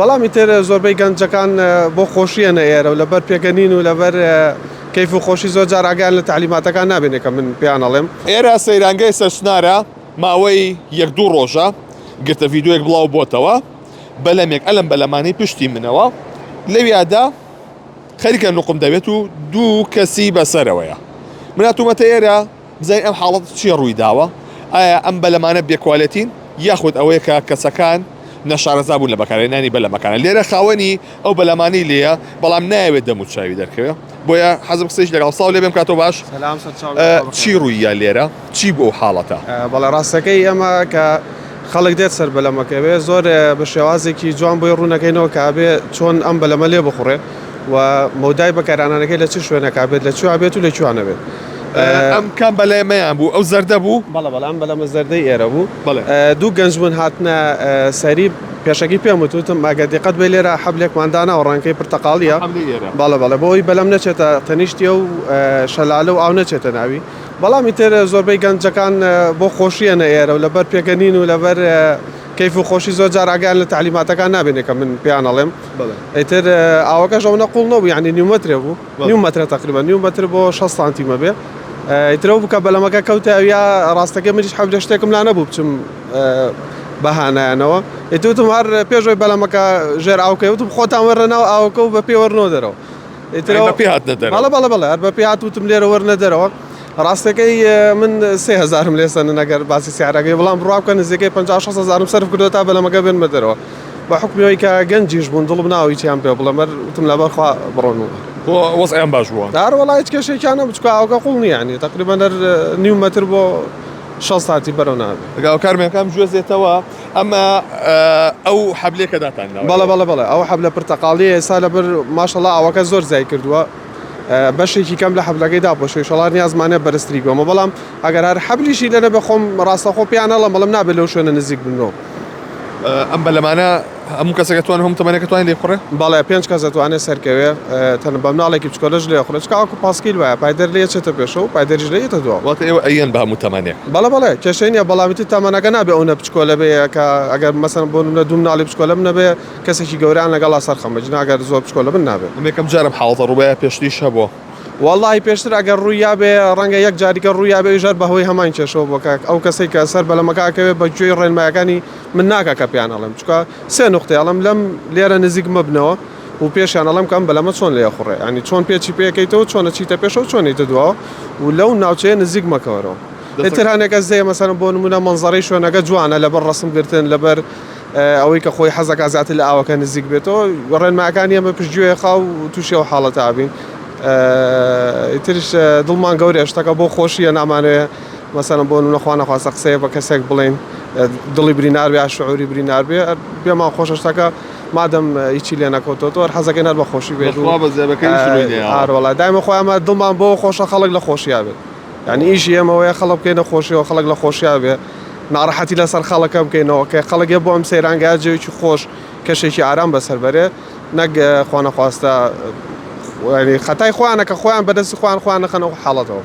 بەڵامی تر زۆربەی گەنجەکان بۆ خۆشییەنە ئێرە و لەبەر پێگەنین و لەبەر کەیف و خۆشی زۆر جار ئاگیان لە تعلیماتەکان نابێنێ کە من پێیان ئەڵێم. ئێرە سەیرانگەی سەرسنارە ماوەی 1-2 ڕۆژە گرتە ڤیدۆیەک بڵاو بۆتەوە بەلەمێک ئەلم بەلەمانی پشتی منەوە لەویادا خەریکە نوقم دەوێت و 2 کەسی بەسەرەوەیە. من هاتوومەتە ئێرە بزانین ئەم حاڵەت چی ڕووی داوە، ئایا ئەم بەلەمانە بێکوالەتین یاخود ئەوەیە کە کەسەکان نەشارەزا بوون لە بەکارهێنانی بەلەمەکانە. لێرە خاوەنی ئەو بەلەمانی لێیە بەڵام نایەوێت دەم و چاوی دەرکەوێ، بۆیە حەزم قسەیش لەگەڵ ساو لێ بێم کاتۆ باش. چی ڕوویە لێرە؟ چی بۆ حاڵەتە؟ بەڵێ ڕاستەکەی ئەمە کە خەڵک دێت سەر بەلەمەکەوێ زۆر بە شێوازێکی جوان بۆی ڕوونەکەینەوە کە ئابێ چۆن ئەم بەلەمە لێ بخوڕێ و مەودای بەکارانەکەی لە چ شوێنەکە بێت لە کوێ بێت و لە کوێوانەبێت. ئەم کام بەلەمەیان بوو ئەو زەردە بوو؟ بەڵێ بەڵام بەلەمە زەردەی ئێرە بوو. 2 گەنج بوون هاتنە سەری پێشەکی پێم وتم ئەگەر دقت بێ لێرە حەبلێکماندانە و ڕەنگەی پرتەقاڵیە. بەڵێ بۆی بەلەم نەچێتە تەنیشتیە و شەلالە و ئاو نەچێتە ناوی. بەڵامی تر زۆربەی گەنجەکان بۆ خۆشییەنە ئێرە و لەبەر پێگەنین و لەبەر کەیف و خۆشی زۆر جار ئاگیان لە تعلیماتەکان نابێنێ کە من پێیان ئەڵێم. ئیتر ئاوەکەش ئەو نەقوڵ نەبوو، یعنی نیومەترێ بوو، نیومەترە تقریبا نیومەتر بۆ 6 سانتیمە بێ. ئیترەوە بکە بەلەمەکە کەوتە ئەویا ڕاستەکە منیش حەبلە شتێکم لا نەبوو بچم بەهانایانەوە. ئیتوتم هەر پێشۆی بەلەمەکە ژێر ئاوکەی وتم خۆتان وەرنەوە ئاوەکە و بە پێ وەرنەوە دەرەوە. بەڵێ هەر بە پێ هاتوتم لێرە وەرنە دەرەوە. ڕاستەکەی من 3000 لێسەن ئەگەر باسی سیارەکەی بەڵام بڕاوکە نزیکەی 50-60 سەرف کردو تا بەلەمەکە بێنمە دەرەوە بە حکمیەوەی کە گەنجیش بوون دڵم ناوی چیان پێ بڵێ مەر وتم لەبەرخوا بڕۆنەوە. وەزعیان باش بووە. دار وەڵای هیچ کێشێکیانە بچکە ئاوەکە قوڵ نییە، یعنی تقریبا هەر نیو مەتر بۆ 6 ساتی بەرەو نابێت. ئەگەر کارمێکەکەم گوێزێتەوە ئەمە ئەو حەبلێکە داتانەوە. بەڵێ ئەو حەبلە پرتەقاڵیە ئێستا لەبەر ماشەڵڵا ئاوەکە زۆر زای کردووە. بەشێکی کەم لە حەبلەکەی داپۆشی شەڵار نیازمانێ بەرزتری گومە، بەڵام ئەگەر هەر حەبلیشی لەنە بخۆم ڕاستەخۆ پێیان ئەڵێم بەڵام نابێت لەو شوێنە نزیک بنەوە. ئەم بەلەمانە هەموو کەسێک توان هەم تەمەنێک توانین لێ بخڕێ؟ بەڵێ 5 کەس دەتوانێت سەرکەوێ تەنە بە مناڵێکی بچکۆلەش لێ خڕێت چکاوەکو پاسکیل وایە پایدەر لێ چێتە پێشەوە و پایدەریش لێتە دووە. واتە ئێوە ئەیەن بە هەموو تەمەنێک؟ بەڵێ کێشەی نییە، بەڵامیتی تەمەنەکە نابێ ئەوە بچکۆلە بێ کە ئەگەر مەسەن بۆ نمونە 2 مناڵی بچکۆلە بنەبێ کەسێکی گەوریان لەگەڵا سەرخەمە جناگەر زۆر بچکۆلە بن نابێت. یەکەم جارم حاڵەتە ڕووبایە پێشتریش هەبووە. والله پێشتر ئەگەر ڕوویا بێ ڕەنگە یەک جاریکە ڕوویا بێ ژەر بەهۆی هەمان کێشەوە بۆ ئەو کەسێک کە سەر بەلەمەکەکەوێت بە گوێی ڕێنمایەکانی من ناکە کە پێیان ئەڵێم چکە 3 نقطەی ئەڵێم لەم لێرە نزیک مەبنەوە و پێشیان ئەڵێم کەم بەلەمە چۆن لێ خوڕێ، ینی چۆن پێچی پێەکەیتەوە چۆنە چیتە پێشەوە چۆنیتە دووە و لەو ناوچەیە نزیک مەکەوەرەوە. ئیتر هەنێکە زەیە مەسەن بۆ نمونە مەنزەرەی شوێنەکە جوانە لەبەر ڕسم گرتن لەبەر ئەوەی کە خۆی حەزەکە زیاتر لە ئاوەکە نزیک بێتەوە ڕێنمایەکانی ئەمە پشتگوێ خاو و تووشەوە حاڵەتە ئابین. ئیترش دڵمان گەورێ شتەکە بۆ خۆشیە نامانوێ مەسەن بۆ نەخوا نەخواستە قسەیە بە کەسێک بڵێن دڵی برینار بێ شعوری برینار بێ بێمان خۆشە شتەکە مادەم هیچی لێ نەکەوتەوە حەزەکەی نەر بە خۆشی بێت وڵا دایمە خۆی ئەمە دڵمان بۆ خۆشە خەڵک لە خۆشییا بێت، یعنی ئیشی ئێمەوەیە خەڵک بکەینە خۆشیەوە خەڵک لە خۆشییا بێ ناڕەحەتی لەسەر خەڵەکە بکەینەوە کە خەڵک بۆ ئەم سەیرانگای جێوێکی خۆش کەشێکی ئارام بەسەر بەرێ نەک خوا نەخواستە خەتای خۆیانە کە خۆیان بەدەستی خۆیان نەخەنەوە حاڵەتەوە.